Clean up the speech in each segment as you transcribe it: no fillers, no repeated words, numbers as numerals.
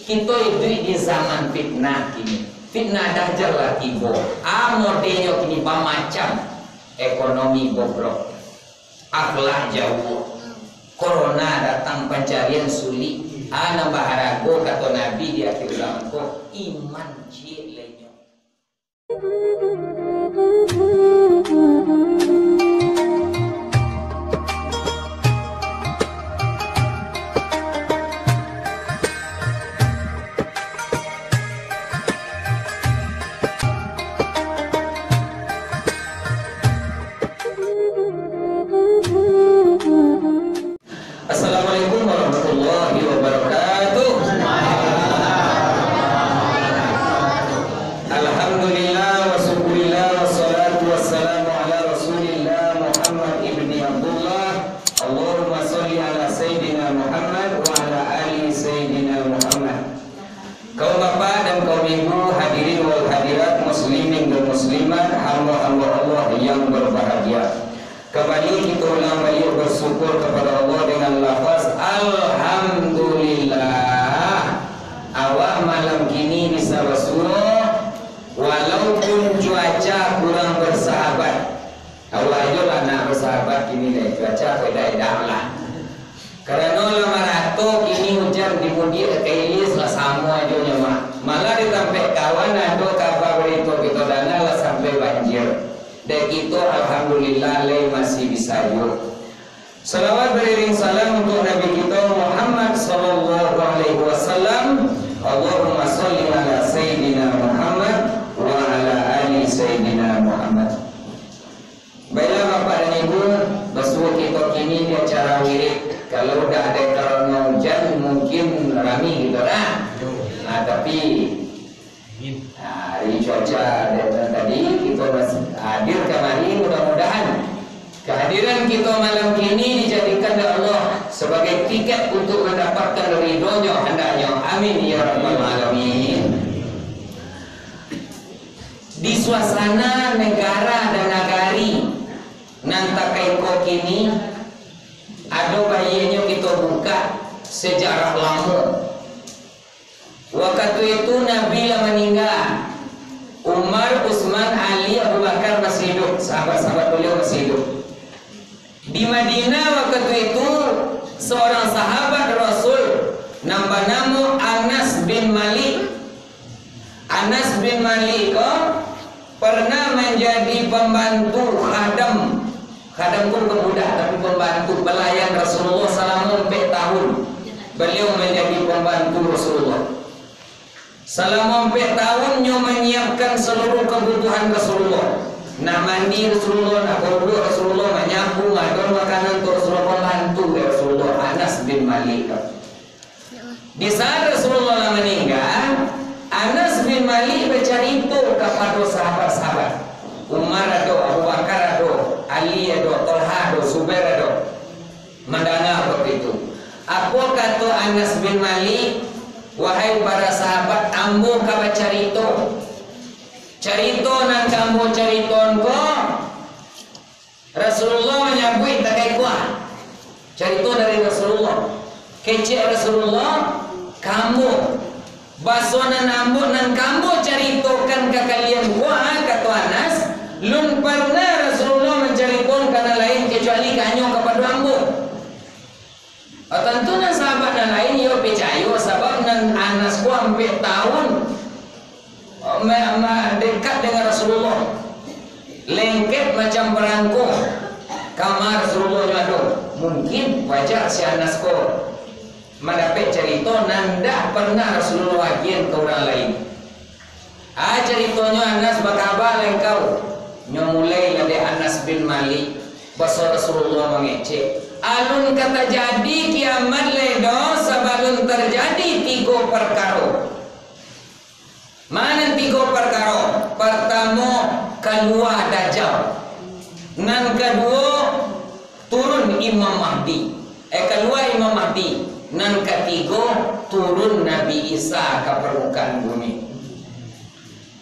kita hidup di zaman fitnah kini. Fitnah dajjal lah tiba. Modelnya kini macam ekonomi bobrok, akhlak jauh, corona datang pencarian sulit. Nambah harago kata Nabi di akhir zaman kok iman cik lainnya. Assalamualaikum warahmatullahi wabarakatuh. Alhamdulillah wa syukurillah wa salatu wassalamu ala rasulillah Muhammad ibni Abdullah. Allahumma salli ala Sayyidina Muhammad wa ala ali Sayyidina Muhammad. Kaum bapak dan kaum ibu, hadirin wal hadirat, muslimin dan muslimat, hamba-hamba Allah yang berbahagia. Kembali kita ulang balik bersyukur kepada Allah dengan lafaz Alhamdulillah. Awak malam kini bisa bersurah walaupun cuaca kurang bersahabat. Awak aja lah nak bersahabat kini lah cuaca beda-beda lah. Karena lama rato kini hujan di mudik ke ilis lah sama aja nyamak. Malah ditampak kawan ada kabar berita kita dana lah sampai banjir. Dan itu alhamdulillah masih bisa yuk. Salawat beriring salam untuk Nabi kita Muhammad sallallahu alaihi wasallam. Allahumma sholli ala Sayyidina Muhammad wa ala ali Sayyidina Muhammad. Baiklah Bapak dan Ibu, bersua kita kini di acara wirid. Kalau udah ada karena hujan mungkin rami gitu lah. Tapi hari cuaca dan tadi kita masih hadir kemari, mudah-mudahan kehadiran kita malam kini dijadikan oleh Allah sebagai tiket untuk mendapatkan ridhonya hendaknya. Amin ya rabbal alamin. Di suasana negara dan nagari nantakai kok kini ada bayinya kita buka sejarah lama. Waktu itu Nabi lah meninggal, Umar, Utsman, Ali, Abu Bakar masih hidup, sahabat-sahabat beliau masih hidup. Di Madinah waktu itu seorang sahabat Rasul nama Anas bin Malik. Anas bin Malik pernah menjadi pembantu khadam pun pemuda tapi pembantu pelayan Rasulullah selama 4 tahun. Beliau menjadi pembantu Rasulullah. Selama 4 tahun menyiapkan seluruh kebutuhan Rasulullah. Nak mandi Rasulullah, nak berwudu Rasulullah, nak nyapu, ngadon makanan untuk Rasulullah, pembantu Rasulullah. Anas bin Malik. Di saat Rasulullah meninggal, Anas bin Malik bercerita kepada sahabat-sahabat. Umar ada, Abu Bakar ada, Ali ada, Talha ada, Zubair ada. Mendengar begitu. Apa kata Anas bin Malik? Wahai para sahabat, ambo kabar carito nan kambo cariton ko Rasulullah menyambut tak kai kuah. Carito dari Rasulullah. Kece Rasulullah, kamu basonan ambo nan kambo caritokan ke kalian kuah kata Anas. Lun pernah Rasulullah mencariton kana lain kecuali kanyo kepada ambo. Tentunya sahabat dan lain yo percaya sebab nan Anas ku 4 tahun dekat dengan Rasulullah, lengket macam perangkung kamar Rasulullah ada. Mungkin wajar si Anas ku mendapat cerita nanda pernah Rasulullah bagian ke orang lain. Ceritanya Anas berkabar engkau nyomulai dari Anas bin Malik bahasa Rasulullah mengecek. Alun kata jadi kiamat ledo sebelum terjadi 3 perkara. Mana 3 perkara? Pertama, keluar Dajjal. Nan kedua, turun Imam Mahdi. Keluar Imam Mahdi. Nan ketiga, turun Nabi Isa ke permukaan bumi.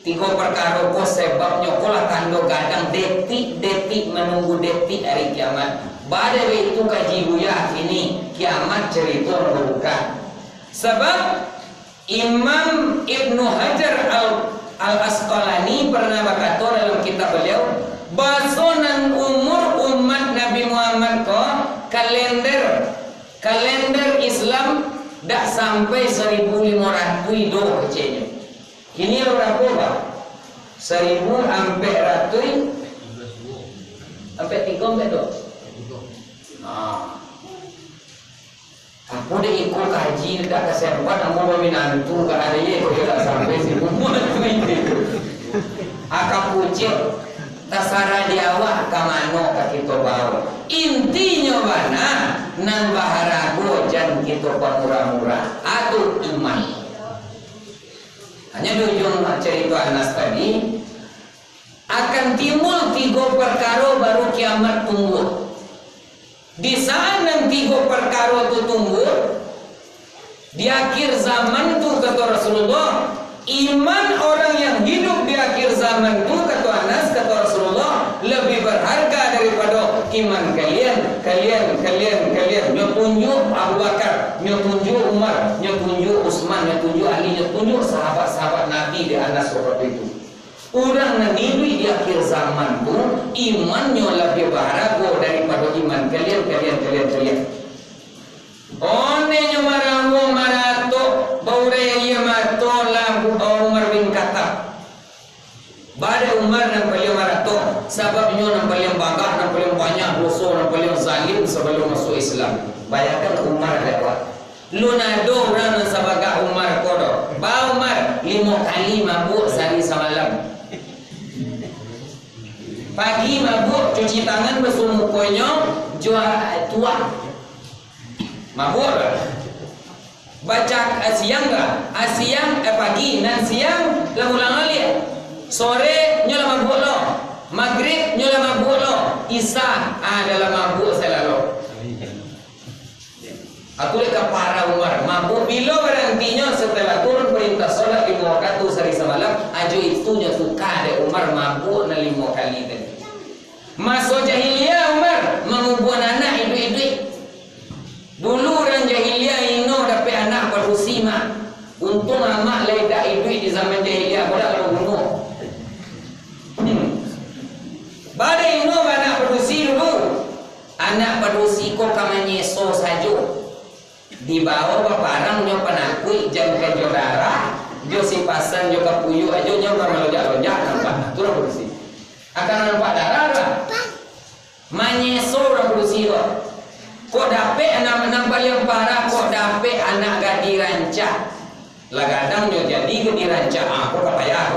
3 perkara ko sebabnya kola tanda gadang detik menunggu detik hari kiamat. Pada itu kaji buya ini kiamat cerita membuka. Sebab Imam Ibnu Hajar Al-Asqalani pernah berkata dalam kitab beliau, basonan umur umat Nabi Muhammad ko kalender Islam dak sampai 1500 do kecilnya. Ini berapa Pak? 1000 sampai ratus sampai 3 sampai 2. Aku dah ikut kaji dak kesempat aku meminantu ke ada ye kau dak sampai 1500 itu. Akak pucik tasara di awak kamano ka kita bawa. Intinya mana nan baharago jan kita pamurah-murah atau iman. Hanya ujung cerita Anas tadi akan timbul 3 perkara baru kiamat tumbuh. Di saat nanti 3 perkara itu tumbuh di akhir zaman itu kata Rasulullah, iman orang yang hidup di akhir zaman itu kata Anas, kata Rasulullah, lebih berharga daripada iman kalian. Nyo tunjuk Abu Bakar, nyo tunjuk Umar, nyo tunjuk Utsman, nyo tunjuk Ali, nyo tunjuk sahabat-sahabat Nabi di Anas waktu itu. Orang nanti di akhir zaman tu imannya lebih berharga daripada iman kalian. Onenya marato baure mato lagu Umar bin Khattab. Pada Umar yang paling marato sebabnya yang paling bangga, yang paling banyak dosa, yang paling zalim sebelum masuk Islam. Bayangkan Umar lewat. Lunado orang sebagai Umar kodo. Ba Umar 5 kali mabuk sehari semalam. Pagi mabuk cuci tangan basuh mukanya jual tua mabuk baca siang pagi dan siang ulang alik sore nyola mabuk lo maghrib nyola mabuk lo isya dalam mabuk selalu. Aku lihat para Umar mabuk bila berhentinya setelah turun perintah solat 5 waktu sehari semalam. Ajo itunya suka ada Umar mabuk na 5 kali tadi. Masuk jahiliyah Umar mengubur anak hidup-hidup. Dulu orang jahiliyah ino dapat anak berusi mak. Untung amak ledak hidup di zaman jahiliyah bola kalau bunuh. Badai ino anak berusi dulu. Anak berusi kok kamanyeso saja. Di bawah barang nyo penakui jam kejo darah jo si pasan jo kapuyu ajo nyo melojak-lojak nampak tu orang berusi akan nampak darah lah manyeso orang berusi kok dapet anak paling parah kok dapet anak gadi rancak lah kadang nyo jadi gadi rancak aku kapayah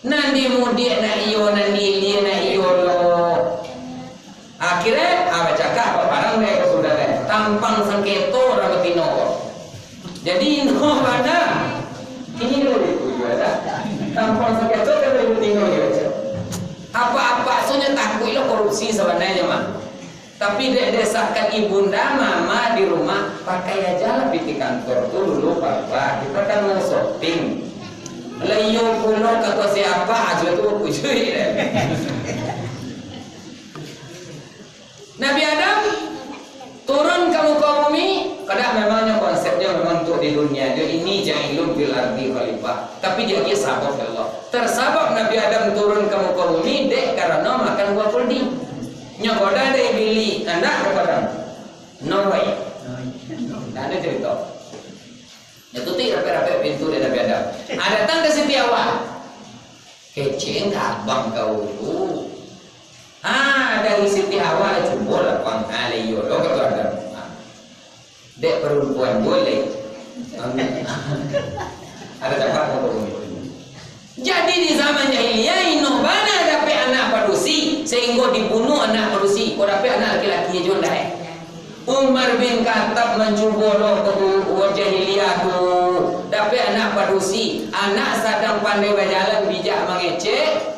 nanti mudik na iyo nanti li na iyo lo akhirnya apa cakap apa barang mereka sudah tampang sengketo orang betino. Jadi ino mana ini dulu itu ada tampang sengketo kan dari betino gitu. Apa-apa soalnya takut lo korupsi sebenarnya mah. Tapi desakan ibunda mama di rumah pakai aja lah di kantor tuh dulu papa kita kan mau shopping. Layu pulau kata siapa aja tuh kujui deh. Nabi Adam turun ke muka bumi, kadang memangnya konsepnya memang untuk di dunia. Dia ini jahilun bil ardi khalifah, tapi dia sahabat Allah. Tersabab Nabi Adam turun ke muka bumi dek karena makan buah kuldi. Nyogoda dek bili anak kepada no way. Tidak ada cerita. Itu tidak rapi-rapi pintu dari Nabi Adam. Ada datang ke Siti Hawa. Kece enggak abang kau tu. Dari Siti Hawa jumbo lah pang aliyo lo kata ada. Dek perempuan boleh. Ada dapat apa ini? Jadi di zaman jahiliyah ino bana dapat anak padusi sehingga dibunuh anak padusi. Kau dapat anak laki-laki juga dah. Umar bin Khattab mencuba lo ke jahiliyah tu dapat anak padusi. Anak sedang pandai berjalan bijak mengecek.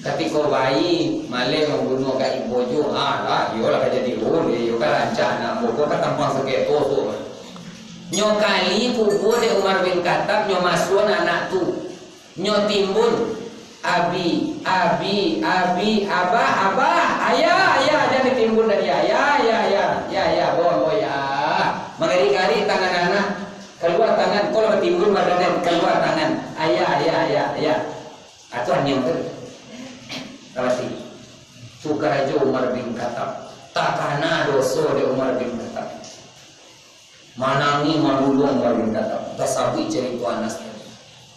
Ketika bayi malay membunuh kat ibu jo, lah, yo lah jadi boleh, yo kan rancak nak pokok kan tampang seketo tu. Nyo kali kubur de Umar bin Khattab nyo masuk anak tu, nyo timbun, abi, abah, ayah, jadi timbun dari ayah, bawa ya. Mengari-gari tak anak-anak keluar tangan, kalau timbul badan keluar tangan, ayah. Atau hanya itu. Berarti tukar aja Umar bin Khattab. Takana dosa de Umar bin Khattab. Manangi malulung Umar bin Khattab. Tasabi cerita Anas.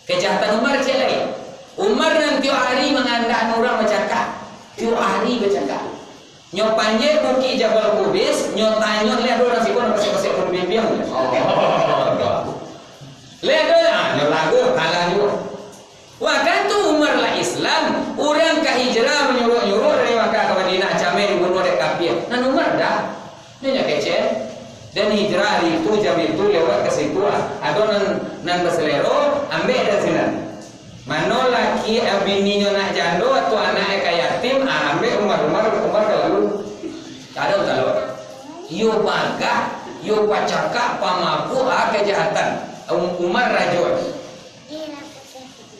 Kejahatan Umar celai. Umar nanti hari mengandang orang bercakap. Tiap hari bercakap. Nyo panje buki Jabal Qubis, nyo tanyo lihat orang sih kono pasir-pasir kono biang. Lihat dah, nyo lagu kalah juga. Wah kan tu Umar lah Islam, orang ke hijrah menyuruh dari Makkah ke Madinah, camai dibunuh oleh kafir. Nan Umar dah, dia kecil. Dan hijrah hari itu jam itu lewat ke situ. Ada nan berselero, ambil dari sini. Mano laki bininya nak jando atau anaknya kayak yatim, ambil Umar kalau yo baga, yo pacaka, pamapu, kejahatan. Umar rajul.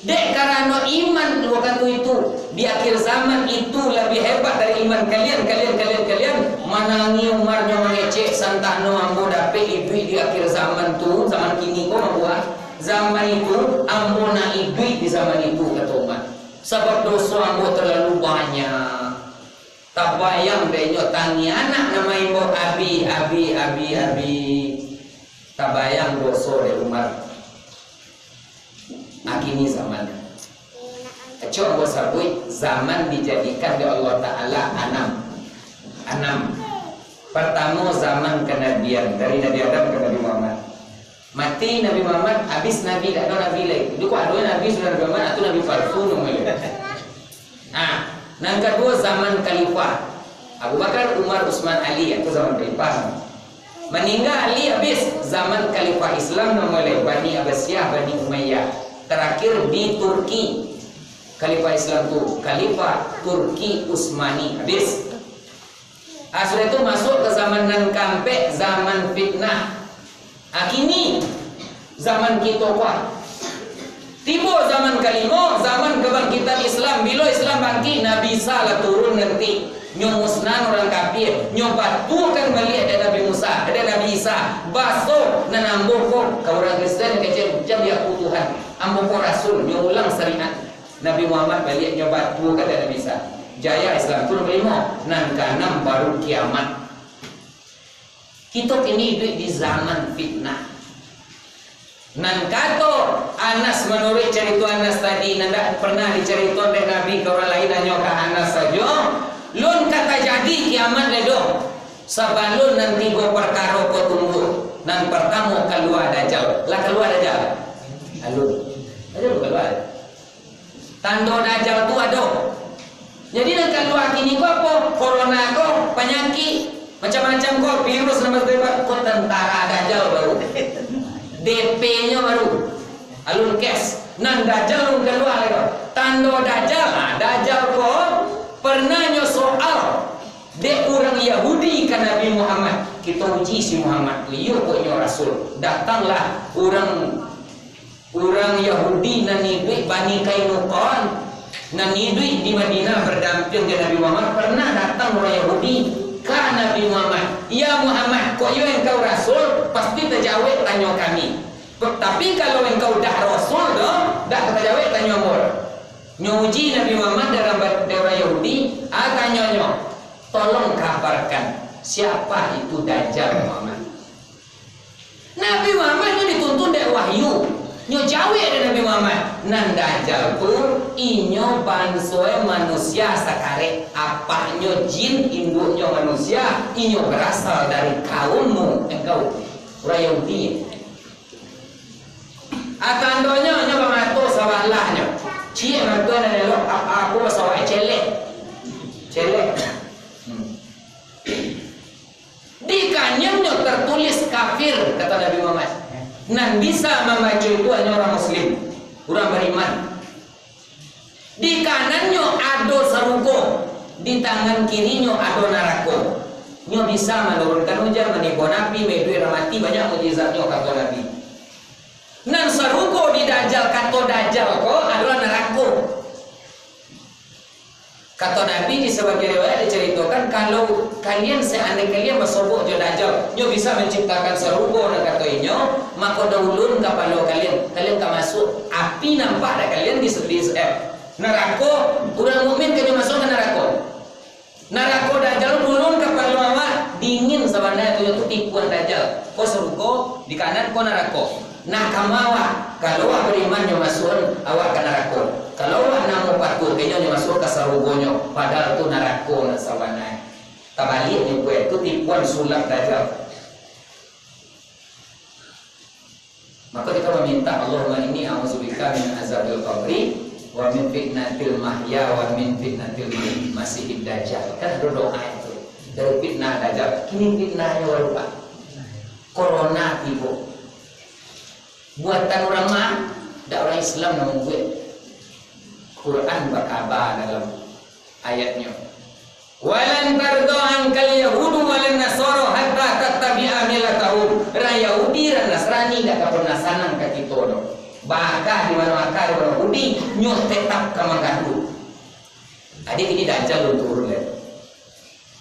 Dek karena iman waktu itu di akhir zaman itu lebih hebat dari iman kalian. Manangi Umarnya mengecek santano ambo dape ibu di akhir zaman tu, zaman kini kau membuat. Zaman itu ambo na ibu di zaman itu kata Umar. Sebab dosa ambo terlalu banyak. Tak bayang denyo tangi anak nama ibu abi. Tak bayang dosa de Umar. Akini zaman. Kecok ambo sabui zaman dijadikan oleh Allah Taala enam. Pertama zaman kenabian dari Nabi Adam ke Nabi Muhammad. Mati Nabi Muhammad, habis Nabi, tak ada Nabi lagi. Dia kok ada Nabi sudah Nabi Muhammad atau Nabi palsu namanya. Yang kedua zaman Khalifah. Abu Bakar, Umar, Utsman, Ali itu zaman Khalifah. Meninggal Ali habis zaman Khalifah Islam namanya Bani Abbasiyah, Bani Umayyah. Terakhir di Turki. Khalifah Islam itu Khalifah Turki Utsmani habis. Setelah itu masuk ke zaman nan kampe, zaman fitnah. Kini zaman kita kuat. Tiba zaman kelima, zaman kebangkitan Islam. Bila Islam bangkit, Nabi Isa lah turun nanti. Nyo musnan orang kafir, nyo batukan balik ada Nabi Musa, ada Nabi Isa. Baso nan ambo ko ka orang Kristen kecil jam dia Tuhan. Ambo ko rasul, nyo ulang syariat. Nabi Muhammad balik nyo batukan ada Nabi Isa. Jaya Islam turun kelima, nan keenam baru kiamat. Kita kini hidup di zaman fitnah. Nan kato Anas menurut cerita Anas tadi, nanda pernah diceritakan oleh Nabi ke orang lain hanya ke Anas saja. Lun kata jadi kiamat ledo. Sabalun nanti go perkara ko tunggu. Nan pertama keluar dajjal. Lah keluar dajjal. Alun keluar. Tanda dajjal tu ada. Jadi nak keluar kini ko apa? Corona ko, penyakit, macam-macam ko, virus nama sebab ko tentara dajjal baru. DP-nya baru. Alun kes. Nan dajjal keluar lagi. Tanda dajjal, dajjal ko pernah nyo soal dek orang Yahudi ke Nabi Muhammad. Kita uji si Muhammad. Liu ko nyo rasul. Datanglah orang Yahudi nanidui Bani Kainuqan. Nanidui di Madinah berdamping dengan Nabi Muhammad. Pernah datang orang Yahudi ke Nabi Muhammad. Ya Muhammad, kok yo engkau rasul, pasti terjawab tanya kami. Tapi kalau engkau dah rasul dah terjawab tanya mur. Nyuji Nabi Muhammad dalam daerah Yahudi, tanya tolong kabarkan siapa itu Dajjal Muhammad. Nabi Muhammad itu dituntun dari wahyu. Nyo jawab dari Nabi Muhammad. Nan Dajjal pun inyo bansoe manusia sakare. Apanya jin induknya manusia. Inyo berasal dari kaummu. Engkau orang Yahudi. Tandanya nyo bamato sawalahnya. Cik mantu na nelo aku sawai celek. Di kanyangnya tertulis kafir kata Nabi Muhammad. Nan bisa membaca itu hanya orang muslim, orang beriman. Di kanannya ada sarugo, di tangan kirinya ada neraka. Nyo bisa menurunkan hujan, menipu nabi, medui ramati, banyak mukjizatnya kata Nabi. Nan sarugo di Dajjal kata Dajjal ko adalah neraka. Kata Nabi di sebagai riwayat diceritakan kalau kalian seandainya kalian bersobok je dajjal, nyo bisa menciptakan serupa nak kata inyo, maka daulun kapalo kalian tak masuk api nampak dah kalian di neraka. Orang mukmin kena masuk ke neraka. Neraka dajjal ulun kapalo awak dingin sebenarnya itu tipuan dajjal. Kau serupa di kanan kau neraka. Nah kamawa kalau awak beriman nyo masuk awak ke neraka. Kalau awak nak patuh kayaknya nyo masuk ke sarugonyo, padahal tu neraka na sabanai. Tabalik ni kue itu tipuan sulap dajjal. Maka kita meminta Allahumma inni a'udzubika min azabil qabri wa min fitnatil mahya wa min fitnatil masiihid dajjal. Kan ada doa itu. Dari fitnah dajjal. Kini fitnahnya warupa. Corona tiba. Buatan orang mah, dak orang Islam namun gue. Quran berkabar dalam ayatnya. Walan tardo ankal yahudu walan nasoro hatta tattabi'a millatahum. Yahudi dan Nasrani dak pernah sanang ka kita do. Bahkan di mana akar orang Yahudi nyo tetap ka mangadu. Adik ini dajjal turun le.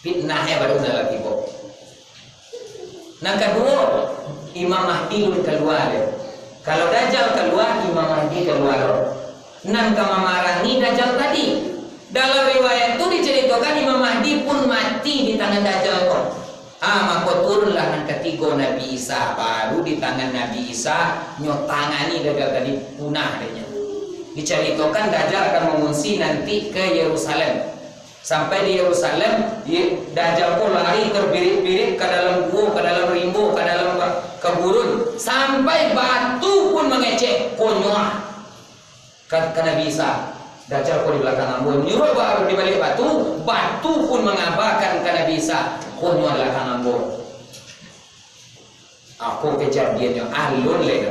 Fitnahnya baru dalam tiba. Yang kedua, Imam Mahdi lun keluar. Kalau dajjal keluar, Imam Mahdi keluar. Nan kamamarani dajjal tadi. Dalam riwayat itu diceritakan Imam Mahdi pun mati di tangan dajjal kok. Maka turunlah yang ketiga Nabi Isa. Baru di tangan Nabi Isa nyotangani dajjal tadi punah adanya. Diceritakan dajjal akan mengungsi nanti ke Yerusalem. Sampai di Yerusalem, dajjal pun lari terbirit-birit ke dalam gua, ke dalam rimbo, ke dalam kebun. Sampai batu pun mengecek konyol. Kata Nabi Isa, dajjal pun di belakang ambo menyuruh baru di balik batu, batu pun mengabarkan ke Nabi Isa, konyol belakang ambo. Aku kejadiannya alun lagi.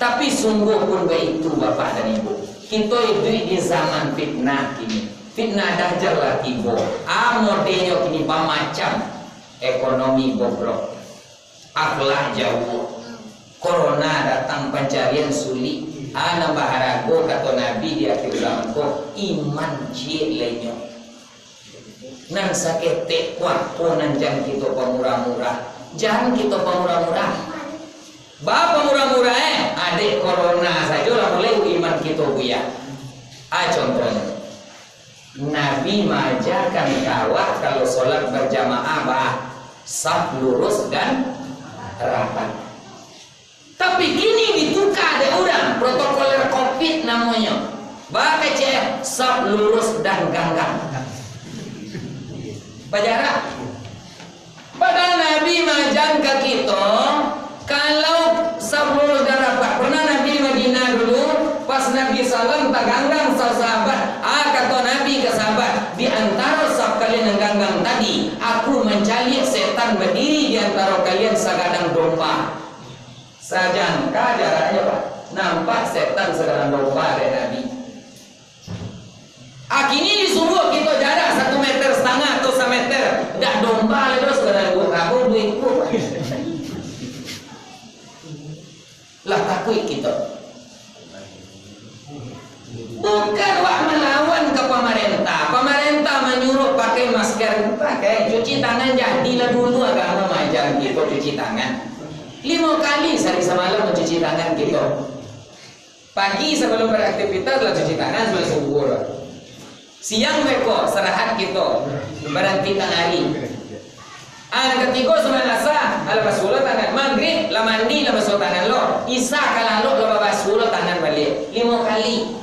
Tapi sungguh pun begitu bapak dan ibu. Kita hidup di zaman fitnah kini. Fitnah dajjal lah tiba. Modelnya kini macam ekonomi bobrok, akhlak jauh, corona datang pencarian sulit. Nambah harago kata Nabi di akhir zaman ko iman cilenyo. Nan sakete waktu nan jangan kita pemurah-murah. Jangan kita pemurah-murah. Bapak murah-murah adik corona saja lah mulai iman kita buya. Contohnya Nabi mengajarkan kawat kalau sholat berjamaah saf lurus dan rapat. Tapi kini ditukar ada orang protokoler COVID namanya. Baca saf lurus dan ganggang. Bajarak. Padahal Nabi mengajarkan ke kita kalau saf lurus dan rapat. Pernah Nabi di Madinah dulu pas Nabi salam tak ganggang sahabat. Kata Nabi ke sahabat, di antara saf kalian yang ganggang tadi, aku mencari setan berdiri di antara kalian segadang domba. Sajangka jaraknya Pak, nampak setan segadang domba dari Nabi. Kini disuruh kita jarak 1,5 meter atau 1 meter, dah domba itu segadang kabur duitku. Lah takut kita. Bukan wak melawan ke pemerintah. Pemerintah menyuruh pakai masker, pakai cuci tangan. Jadilah dulu agama mengajar kita cuci tangan. 5 kali sehari semalam mencuci tangan kita. Pagi sebelum beraktivitas lah cuci tangan sebelum subuh. Siang mereka serahat kita berhenti tangan. Ketiga sebelum asar ala basuh tangan. Maghrib lah mandi lah basuh tangan lo. Isya kalau lo basuh tangan balik 5 kali.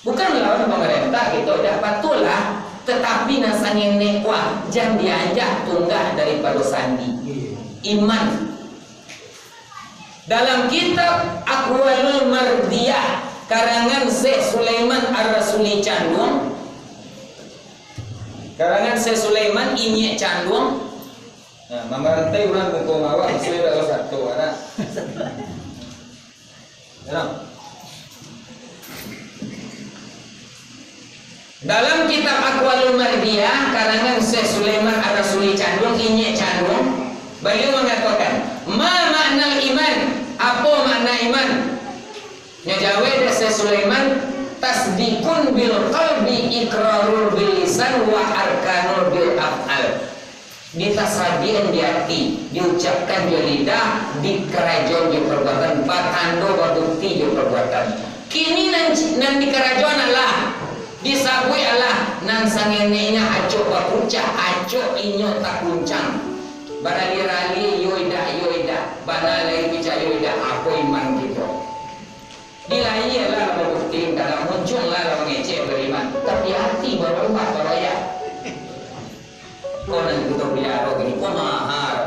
Bukan melawan pemerintah kita dah patutlah, tetapi nasanya nekwa jangan dianjak tunggah daripada sandi iman. Dalam kitab Aqwalul Mardiyah karangan Syekh Sulaiman Ar-Rasuli Candung, karangan Syekh Sulaiman Inyek Candung. Nah, memerantai orang hukum awak sesuai dengan satu ada. Dalam kitab Aqwalul Mardiyah karangan Syekh Sulaiman Ar-Rasuli Candung Inyek Candung, beliau mengatakan, "Ma makna iman?" Apa makna iman? Nya jawab Syekh Sulaiman, tasdikun bil qalbi iqrarul bil lisan wa arkanul bil af'al. Ditasabian di hati, diucapkan di lidah, dikerajon di perbuatan, batando babukti di perbuatan. Kini nan dikerajon Allah, disabui Allah, nan sangenenya aco bakuca, aco inyo tak kuncang. Barali rali yoida, bana lagi bicara yoida, apa iman gitu. Dilai lah babukti, dalam muncul lah mengecek beriman, tapi hati baru rumah baru ya. Kau nanti kita biar gini, kau mahal